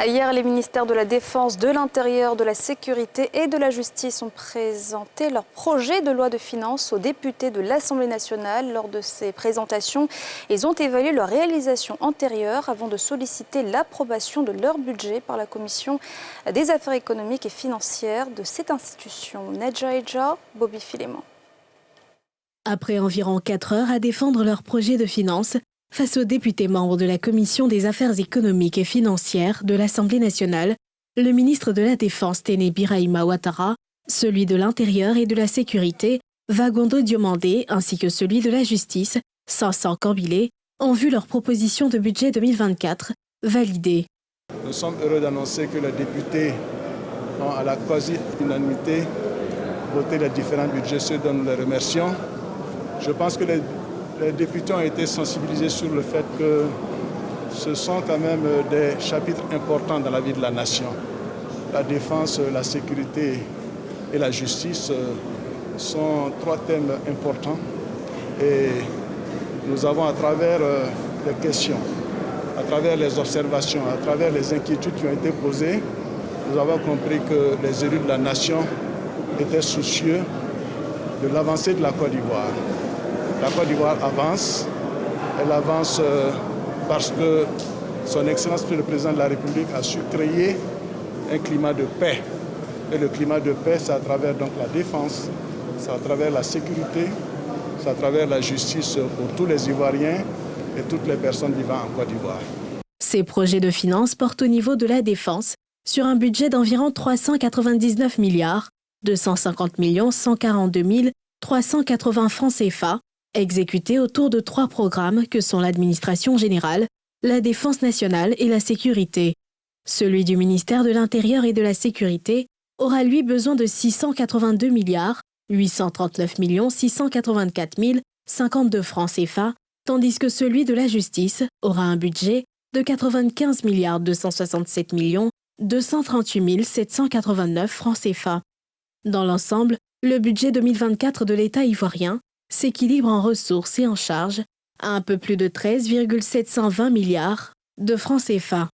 Hier, les ministères de la Défense, de l'Intérieur, de la Sécurité et de la Justice ont présenté leur projet de loi de finances aux députés de l'Assemblée nationale. Lors de ces présentations, ils ont évalué leur réalisation antérieure avant de solliciter l'approbation de leur budget par la Commission des affaires économiques et financières de cette institution. Nedja Eja, Bobby Filéman. Après environ 4 heures à défendre leur projet de finances, face aux députés membres de la Commission des affaires économiques et financières de l'Assemblée nationale, le ministre de la Défense Téné Birahima Ouattara, celui de l'Intérieur et de la Sécurité, Vagondo Diomandé, ainsi que celui de la Justice, Sansan Kambilé, ont vu leur proposition de budget 2024 validée. Nous sommes heureux d'annoncer que les députés ont à la quasi-unanimité voté les différents budgets, ceux dont nous les remercions. Je pense que les députés ont été sensibilisés sur le fait que ce sont quand même des chapitres importants dans la vie de la nation. La défense, la sécurité et la justice sont 3 thèmes importants et nous avons à travers les questions, à travers les observations, à travers les inquiétudes qui ont été posées, nous avons compris que les élus de la nation étaient soucieux de l'avancée de la Côte d'Ivoire. La Côte d'Ivoire avance, elle avance parce que son Excellence le Président de la République a su créer un climat de paix. Et le climat de paix, c'est à travers donc la défense, c'est à travers la sécurité, c'est à travers la justice pour tous les Ivoiriens et toutes les personnes vivant en Côte d'Ivoire. Ces projets de finances portent au niveau de la défense sur un budget d'environ 399 milliards 250 142 380 francs CFA, exécutés autour de 3 programmes que sont l'administration générale, la défense nationale et la sécurité. Celui du ministère de l'Intérieur et de la Sécurité aura lui besoin de 682 milliards 839 684 052 francs CFA, tandis que celui de la justice aura un budget de 95 milliards 267 238 789 francs CFA. Dans l'ensemble, le budget 2024 de l'État ivoirien s'équilibre en ressources et en charges à un peu plus de 13,720 milliards de francs CFA.